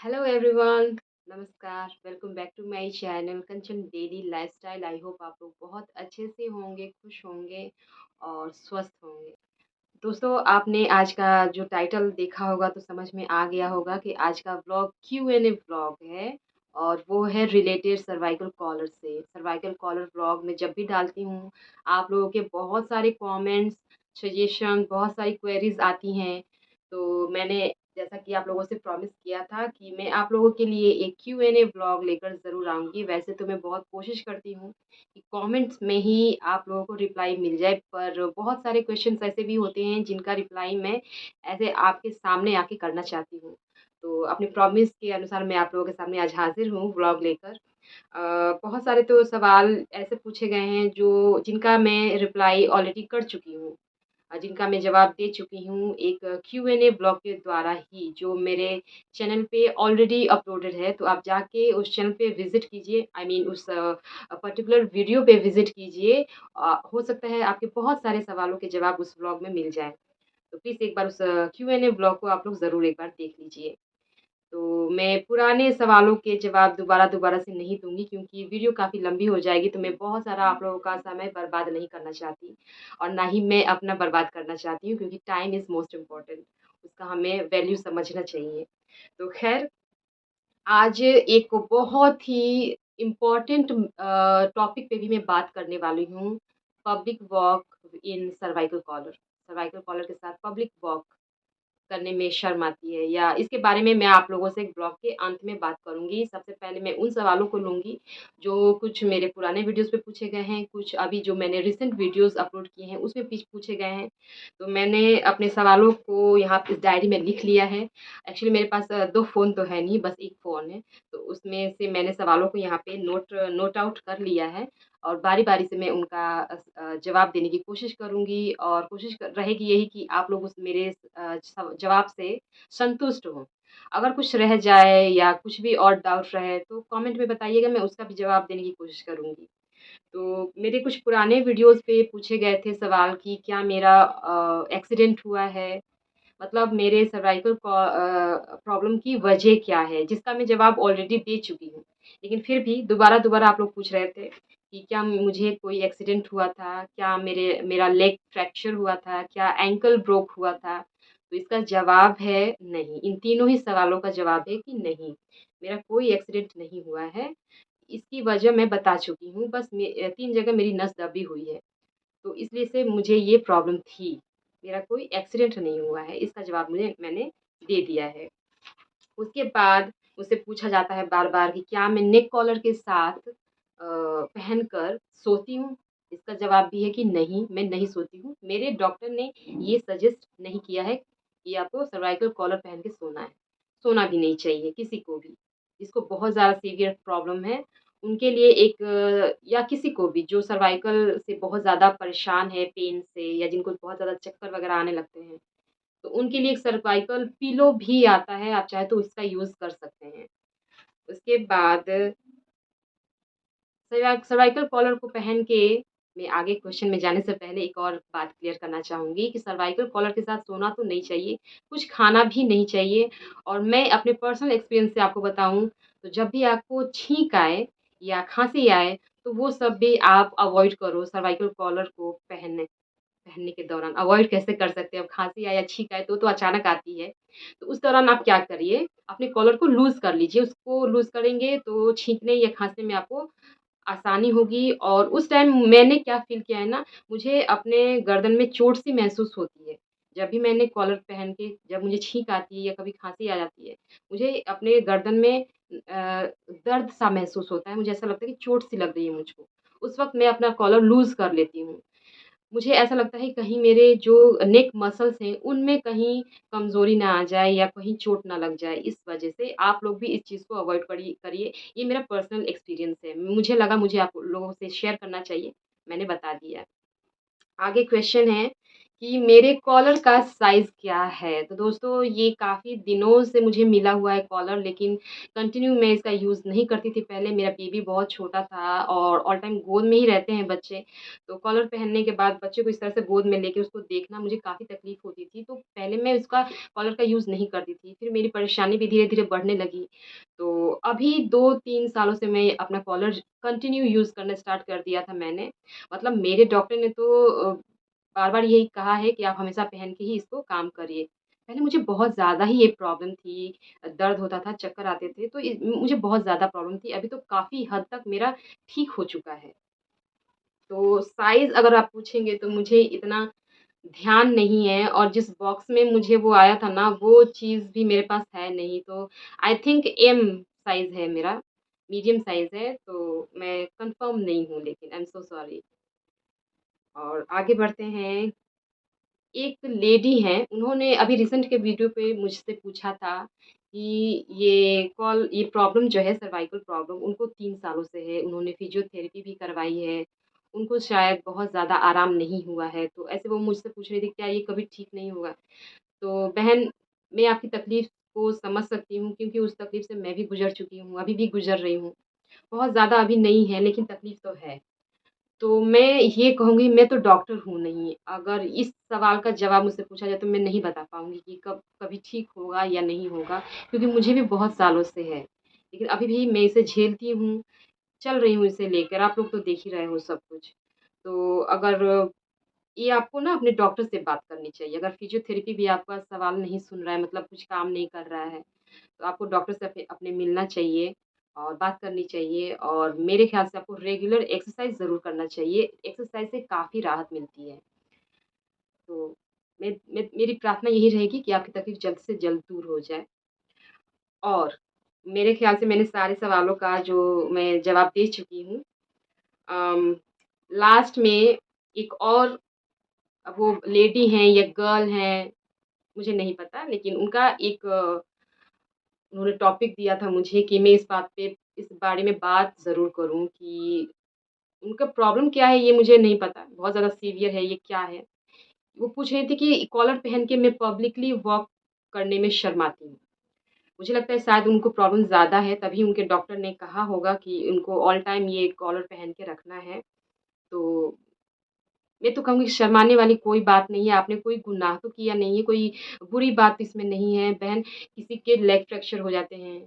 Hello everyone, नमस्कार। Welcome back to my channel Kanchan daily lifestyle. I hope आप लोग बहुत अच्छे से होंगे, खुश होंगे और स्वस्थ होंगे। दोस्तों, आपने आज का जो टाइटल देखा होगा तो समझ में आ गया होगा कि आज का व्लॉग Q&A व्लॉग है और वो है रिलेटेड सर्वाइकल कॉलर से। सर्वाइकल कॉलर व्लॉग में जब भी डालती हूँ, आप लोगों के बहुत सारे कमेंट्स, सजेशन, बहुत सारी क्वेरीज आती हैं। तो मैंने जैसा कि आप लोगों से प्रॉमिस किया था कि मैं आप लोगों के लिए एक Q&A व्लॉग लेकर ज़रूर आऊँगी। वैसे तो मैं बहुत कोशिश करती हूँ कि कमेंट्स में ही आप लोगों को रिप्लाई मिल जाए, पर बहुत सारे क्वेश्चंस ऐसे भी होते हैं जिनका रिप्लाई मैं ऐसे आपके सामने आके करना चाहती हूँ। तो अपने प्रॉमिस के अनुसार मैं आप लोगों के सामने आज हाज़िर हूँ व्लॉग लेकर। बहुत सारे तो सवाल ऐसे पूछे गए हैं जो जिनका मैं रिप्लाई ऑलरेडी कर चुकी हूँ। जिनका मैं जवाब दे चुकी हूँ एक Q&A ब्लॉग के द्वारा ही, जो मेरे चैनल पे ऑलरेडी अपलोडेड है। तो आप जाके उस चैनल पे विज़िट कीजिए, आई मीन उस पर्टिकुलर वीडियो पे विज़िट कीजिए। हो सकता है आपके बहुत सारे सवालों के जवाब उस ब्लॉग में मिल जाएँ। तो प्लीज़ एक बार उस Q&A ब्लॉग को आप लोग ज़रूर एक बार देख लीजिए। तो मैं पुराने सवालों के जवाब दोबारा-दोबारा से नहीं दूँगी, क्योंकि वीडियो काफ़ी लंबी हो जाएगी, तो मैं बहुत सारा आप लोगों का समय बर्बाद नहीं करना चाहती और ना ही मैं अपना बर्बाद करना चाहती हूँ, क्योंकि टाइम इज़ मोस्ट इम्पोर्टेंट, उसका हमें वैल्यू समझना चाहिए। तो ख़ैर, आज एक बहुत ही इम्पोर्टेंट टॉपिक पे भी मैं बात करने वाली हूँ, public walk in cervical collar. Cervical collar के साथ पब्लिक वॉक करने में शर्म आती है, या इसके बारे में मैं आप लोगों से ब्लॉग के अंत में बात करूँगी। सबसे पहले मैं उन सवालों को लूँगी जो कुछ मेरे पुराने वीडियोज़ पे पूछे गए हैं, कुछ अभी जो मैंने रिसेंट वीडियोज़ अपलोड किए हैं उसमें पूछे गए हैं। तो मैंने अपने सवालों को यहाँ इस डायरी में लिख लिया है। एक्चुअली मेरे पास 2 फ़ोन तो है नहीं, बस 1 फ़ोन है। तो उसमें से मैंने सवालों को यहाँ पे नोट आउट कर लिया है और बारी-बारी से मैं उनका जवाब देने की कोशिश करूँगी और कोशिश क रहेगी यही कि आप लोग उस मेरे जवाब से संतुष्ट हों। अगर कुछ रह जाए या कुछ भी और डाउट रहे तो कमेंट में बताइएगा, मैं उसका भी जवाब देने की कोशिश करूँगी। तो मेरे कुछ पुराने वीडियोज़ पे पूछे गए थे सवाल कि क्या मेरा एक्सीडेंट हुआ है? मतलब मेरे सर्वाइकल प्रॉब्लम की वजह क्या है? जिसका मैं जवाब ऑलरेडी दे चुकी हूँ। लेकिन फिर भी दोबारा-दोबारा आप लोग पूछ रहे थे कि क्या मुझे कोई एक्सीडेंट हुआ था? क्या मेरा लेग फ्रैक्चर हुआ था? क्या एंकल ब्रोक हुआ था? तो इसका जवाब है नहीं। इन तीनों ही सवालों का जवाब है कि नहीं, मेरा कोई एक्सीडेंट नहीं हुआ है। इसकी वजह मैं बता चुकी हूँ, बस 3 जगह मेरी नस दबी हुई है। तो इसलिए से मुझे ये प्रॉब्लम थी। मेरा कोई एक्सीडेंट नहीं हुआ है, इसका जवाब मैंने दे दिया है। उसके बाद मुझसे पूछा जाता है बार-बार कि क्या मैं नेक कॉलर के साथ पहनकर सोती हूँ? इसका जवाब भी है कि नहीं, मैं नहीं सोती हूँ। मेरे डॉक्टर ने ये सजेस्ट नहीं किया है कि आपको सर्वाइकल कॉलर पहन के सोना है। सोना भी नहीं चाहिए किसी को भी। जिसको बहुत ज़्यादा सीवियर प्रॉब्लम है, उनके लिए एक या किसी को भी जो सर्वाइकल से बहुत ज़्यादा परेशान है पेन से, या जिनको बहुत ज़्यादा चक्कर वगैरह आने लगते हैं, तो उनके लिए एक सर्वाइकल पिलो भी आता है, आप चाहे तो इसका यूज़ कर सकते हैं। उसके बाद सर्वाइकल कॉलर को पहन के मैं आगे क्वेश्चन में जाने से पहले एक और बात क्लियर करना चाहूँगी कि सर्वाइकल कॉलर के साथ सोना तो नहीं चाहिए, कुछ खाना भी नहीं चाहिए। और मैं अपने पर्सनल एक्सपीरियंस से आपको बताऊँ, तो जब भी आपको छींक आए या खाँसी आए, तो वो सब भी आप अवॉइड करो सर्वाइकल कॉलर को पहनने के दौरान। अवॉइड कैसे कर सकते हैं? अब खाँसी आए या छींक आए तो अचानक आती है। तो उस दौरान आप क्या करिए, अपने कॉलर को लूज़ कर लीजिए। उसको लूज़ करेंगे तो छींकने या खाँसने में आपको आसानी होगी। और उस टाइम मैंने क्या फ़ील किया है ना, मुझे अपने गर्दन में चोट-सी महसूस होती है। जब भी मैंने कॉलर पहन के जब मुझे छींक आती है या कभी खाँसी आ जाती है, मुझे अपने गर्दन में दर्द-सा महसूस होता है। मुझे ऐसा लगता है कि चोट-सी लग रही है मुझको। उस वक़्त मैं अपना कॉलर लूज़ कर लेती हूँ। मुझे ऐसा लगता है कहीं मेरे जो नेक मसल्स हैं, उनमें कहीं कमज़ोरी ना आ जाए या कहीं चोट ना लग जाए। इस वजह से आप लोग भी इस चीज़ को अवॉइड करिए। ये मेरा पर्सनल एक्सपीरियंस है। मुझे लगा मुझे आप लोगों से शेयर करना चाहिए, मैंने बता दिया। आगे क्वेश्चन है कि मेरे कॉलर का साइज़ क्या है। तो दोस्तों ये काफ़ी दिनों से मुझे मिला हुआ है कॉलर, लेकिन कंटिन्यू मैं इसका यूज़ नहीं करती थी पहले। मेरा बेबी बहुत छोटा था और ऑल टाइम गोद में ही रहते हैं बच्चे। तो कॉलर पहनने के बाद बच्चे को इस तरह से गोद में लेके उसको देखना मुझे काफ़ी तकलीफ़ होती थी। तो पहले मैं इसका कॉलर का यूज़ नहीं करती थी। फिर मेरी परेशानी भी धीरे-धीरे बढ़ने लगी। तो अभी 2-3 सालों से मैं अपना कॉलर कंटिन्यू यूज़ करना स्टार्ट कर दिया था मैंने। मतलब मेरे डॉक्टर ने तो बार-बार यही कहा है कि आप हमेशा पहन के ही इसको काम करिए। पहले मुझे बहुत ज़्यादा ही ये प्रॉब्लम थी, दर्द होता था, चक्कर आते थे, तो मुझे बहुत ज़्यादा प्रॉब्लम थी। अभी तो काफ़ी हद तक मेरा ठीक हो चुका है। तो साइज़ अगर आप पूछेंगे तो मुझे इतना ध्यान नहीं है और जिस बॉक्स में मुझे वो आया था ना, वो चीज़ भी मेरे पास है नहीं। तो आई थिंक एम साइज़ है मेरा, मीडियम साइज़ है, तो मैं कन्फर्म नहीं हूँ लेकिन आई एम सो सॉरी। और आगे बढ़ते हैं। एक लेडी हैं, उन्होंने अभी रिसेंट के वीडियो पे मुझसे पूछा था कि ये प्रॉब्लम जो है सर्वाइकल प्रॉब्लम उनको 3 सालों से है, उन्होंने फिज़ियोथेरेपी भी करवाई है, उनको शायद बहुत ज़्यादा आराम नहीं हुआ है, तो ऐसे वो मुझसे पूछ रही थी क्या ये कभी ठीक नहीं होगा? तो बहन, मैं आपकी तकलीफ़ को समझ सकती हूँ क्योंकि उस तकलीफ़ से मैं भी गुज़र चुकी हूँ, अभी भी गुज़र रही हूँ। बहुत ज़्यादा अभी नहीं है लेकिन तकलीफ़ तो है। तो मैं ये कहूँगी मैं तो डॉक्टर हूँ नहीं, अगर इस सवाल का जवाब मुझसे पूछा जाए तो मैं नहीं बता पाऊँगी कि कब कभी ठीक होगा या नहीं होगा, क्योंकि मुझे भी बहुत सालों से है। लेकिन अभी भी मैं इसे झेलती हूँ, चल रही हूँ इसे लेकर, आप लोग तो देख ही रहे हो सब कुछ। तो अगर ये आपको ना अपने डॉक्टर से बात करनी चाहिए, अगर फिज़ियोथेरेपी भी आपका सवाल नहीं सुन रहा है मतलब कुछ काम नहीं कर रहा है, तो आपको डॉक्टर से अपने मिलना चाहिए और बात करनी चाहिए और मेरे ख़्याल से आपको रेगुलर एक्सरसाइज़ ज़रूर करना चाहिए। एक्सरसाइज़ से काफ़ी राहत मिलती है। तो मेरी प्रार्थना यही रहेगी कि आपकी तकलीफ़ जल्द से जल्द दूर हो जाए और मेरे ख़्याल से मैंने सारे सवालों का जो मैं जवाब दे चुकी हूँ। अम, लास्ट में एक और वो लेडी हैं या गर्ल हैं, मुझे नहीं पता लेकिन उनका एक उन्होंने टॉपिक दिया था मुझे कि मैं इस बारे में बात ज़रूर करूँ कि उनका प्रॉब्लम क्या है ये मुझे नहीं पता, बहुत ज़्यादा सीवियर है ये क्या है? वो पूछ रही थी कि कॉलर पहन के मैं पब्लिकली वॉक करने में शर्माती हूँ। मुझे लगता है शायद उनको प्रॉब्लम ज़्यादा है तभी उनके डॉक्टर ने कहा होगा कि उनको ऑल टाइम ये कॉलर पहन के रखना है। तो मैं तो कहूँगी शर्माने वाली कोई बात नहीं है, आपने कोई गुनाह तो किया नहीं है, कोई बुरी बात इसमें नहीं है। बहन, किसी के लेग फ्रैक्चर हो जाते हैं,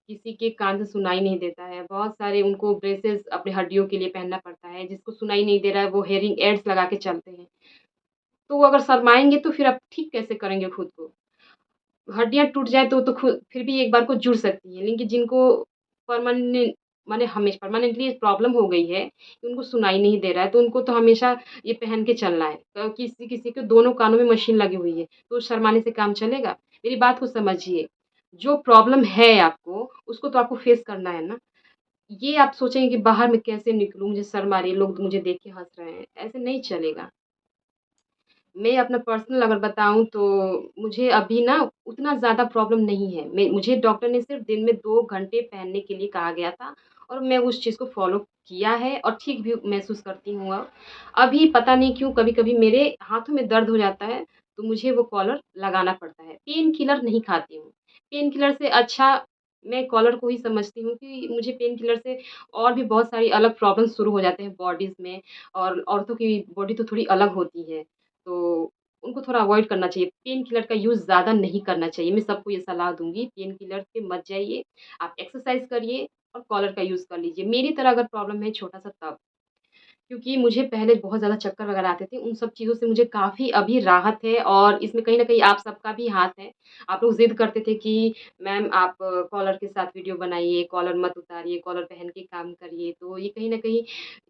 किसी के कान से सुनाई नहीं देता है, बहुत सारे उनको ब्रेसेस अपनी हड्डियों के लिए पहनना पड़ता है, जिसको सुनाई नहीं दे रहा है वो हियरिंग एड्स लगा के चलते हैं। तो वो अगर शर्माएँगे तो फिर आप ठीक कैसे करेंगे खुद को? हड्डियाँ टूट जाएँ तो खुद फिर भी एक बार को जुड़ सकती हैं, लेकिन जिनको परमानेंट माने परमानेंटली प्रॉब्लम हो गई है, कि उनको सुनाई नहीं दे रहा है, तो उनको तो हमेशा ये पहन के चलना है। किसी-किसी के दोनों कानों में मशीन लगी हुई है, तो शर्माने से काम चलेगा? मेरी बात को समझिए, जो प्रॉब्लम है आपको, उसको तो आपको फेस करना है ना। ये आप सोचेंगे कि बाहर मैं कैसे निकलूँ, मुझे शर्म आ रही है, लोग मुझे देख के हँस रहे हैं, ऐसे नहीं चलेगा। मैं अपना पर्सनल अगर बताऊँ तो मुझे अभी ना उतना ज़्यादा प्रॉब्लम नहीं है। मुझे डॉक्टर ने सिर्फ़ दिन में 2 घंटे पहनने के लिए कहा गया था और मैं उस चीज़ को फ़ॉलो किया है और ठीक भी महसूस करती हूँ अब। अभी पता नहीं क्यों कभी-कभी मेरे हाथों में दर्द हो जाता है, तो मुझे वो कॉलर लगाना पड़ता है। पेन किलर नहीं खाती हूँ। पेन किलर से अच्छा मैं कॉलर को ही समझती हूँ कि मुझे पेन किलर से और भी बहुत सारी अलग प्रॉब्लम शुरू हो जाते हैं बॉडीज़ में और औरतों की बॉडी तो थोड़ी अलग होती है। तो उनको थोड़ा अवॉइड करना चाहिए। पेन किलर का यूज़ ज़्यादा नहीं करना चाहिए। मैं सबको ये सलाह दूँगी, पेन किलर पे मत जाइए। आप एक्सरसाइज़ करिए और कॉलर का यूज़ कर लीजिए। मेरी तरह अगर प्रॉब्लम है छोटा-सा तब। क्योंकि मुझे पहले बहुत ज़्यादा चक्कर वगैरह आते थे, उन सब चीज़ों से मुझे काफ़ी अभी राहत है और इसमें कहीं न कहीं आप सबका भी हाथ है। आप लोग ज़िद करते थे कि मैम आप कॉलर के साथ वीडियो बनाइए, कॉलर मत उतारिए, कॉलर पहन के काम करिए। तो ये कहीं न कहीं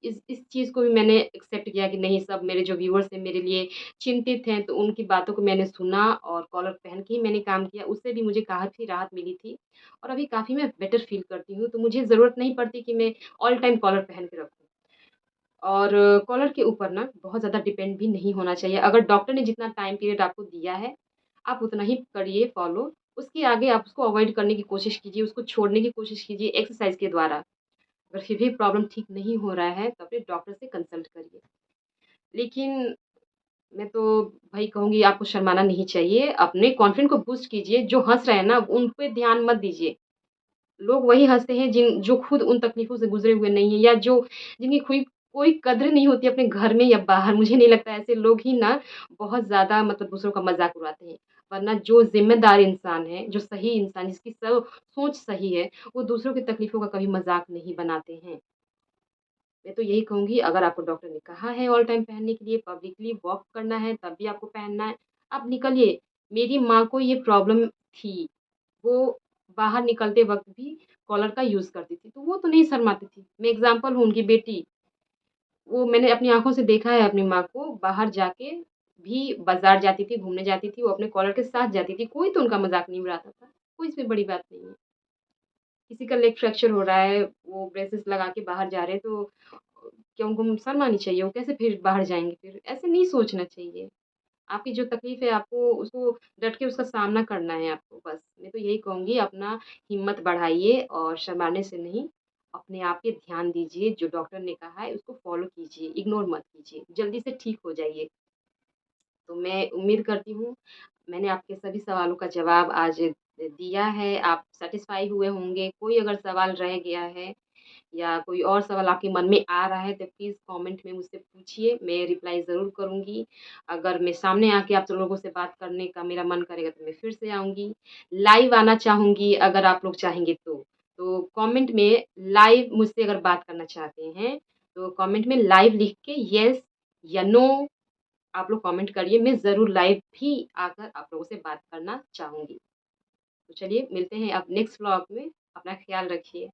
इस चीज़ को भी मैंने एक्सेप्ट किया कि नहीं सब मेरे जो व्यूअर्स हैं मेरे लिए चिंतित हैं, तो उनकी बातों को मैंने सुना और कॉलर पहन के ही मैंने काम किया। उससे भी मुझे काफ़ी राहत मिली थी और अभी काफ़ी मैं बेटर फ़ील करती हूँ, तो मुझे ज़रूरत नहीं पड़ती कि मैं ऑल टाइम कॉलर पहन के रखूँ। और कॉलर के ऊपर ना बहुत ज़्यादा डिपेंड भी नहीं होना चाहिए। अगर डॉक्टर ने जितना टाइम पीरियड आपको दिया है, आप उतना ही करिए फ़ॉलो। उसके आगे आप उसको अवॉइड करने की कोशिश कीजिए, उसको छोड़ने की कोशिश कीजिए एक्सरसाइज़ के द्वारा। अगर फिर भी प्रॉब्लम ठीक नहीं हो रहा है, तो अपने डॉक्टर से कंसल्ट करिए। लेकिन मैं तो भाई कहूँगी आपको शर्माना नहीं चाहिए, अपने कॉन्फिडेंट को बूस्ट कीजिए, जो हँस रहे हैं ना उन पे ध्यान मत दीजिए। लोग वही हँसते हैं जो खुद उन तकलीफ़ों से गुज़रे हुए नहीं हैं या जो जिनकी कोई कोई कद्र नहीं होती अपने घर में या बाहर। मुझे नहीं लगता ऐसे लोग ही ना बहुत ज़्यादा मतलब दूसरों का मज़ाक उड़ाते हैं। वरना जो ज़िम्मेदार इंसान है, जो सही इंसान जिसकी सब सोच सही है, वो दूसरों की तकलीफ़ों का कभी मज़ाक नहीं बनाते हैं। मैं तो यही कहूँगी अगर आपको डॉक्टर ने कहा है ऑल टाइम पहनने के लिए, पब्लिकली वॉक करना है तब भी आपको पहनना है, आप निकलिए। मेरी माँ को ये प्रॉब्लम थी, वो बाहर निकलते वक़्त भी कॉलर का यूज़ करती थी, तो वो तो नहीं शर्माती थी। मैं एग्ज़ाम्पल हूँ उनकी बेटी, वो मैंने अपनी आँखों से देखा है अपनी माँ को बाहर जाके भी बाज़ार जाती थी, घूमने जाती थी, वो अपने कॉलर के साथ जाती थी, कोई तो उनका मज़ाक नहीं उड़ाता था, कोई इसमें बड़ी बात नहीं है। किसी का लेग फ्रैक्चर हो रहा है, वो ब्रेसेस लगा के बाहर जा रहे हैं तो क्या उनको शर्म आनी चाहिए? वो कैसे फिर बाहर जाएँगे फिर? ऐसे नहीं सोचना चाहिए। आपकी जो तकलीफ़ है आपको उसको डट के उसका सामना करना है आपको बस। मैं तो यही कहूँगी अपना हिम्मत बढ़ाइए और शर्माने से नहीं, अपने आप पे ध्यान दीजिए, जो डॉक्टर ने कहा है उसको फ़ॉलो कीजिए, इग्नोर मत कीजिए, जल्दी से ठीक हो जाइए। तो मैं उम्मीद करती हूँ मैंने आपके सभी सवालों का जवाब आज दिया है, आप सैटिस्फ़ाई हुए होंगे। कोई अगर सवाल रह गया है या कोई और सवाल आपके मन में आ रहा है तो प्लीज़ कमेंट में मुझसे पूछिए, मैं रिप्लाई ज़रूर करूँगी। अगर मैं सामने आके आप लोगों से बात करने का मेरा मन करेगा तो मैं फिर से आऊँगी। लाइव आना चाहूँगी अगर आप लोग चाहेंगे तो। तो कमेंट में लाइव मुझसे अगर बात करना चाहते हैं, तो कमेंट में लाइव लिख के येस या नो आप लोग कमेंट करिए, मैं ज़रूर लाइव भी आकर आप लोगों से बात करना चाहूँगी। तो चलिए मिलते हैं अब नेक्स्ट व्लॉग में, अपना ख़्याल रखिए।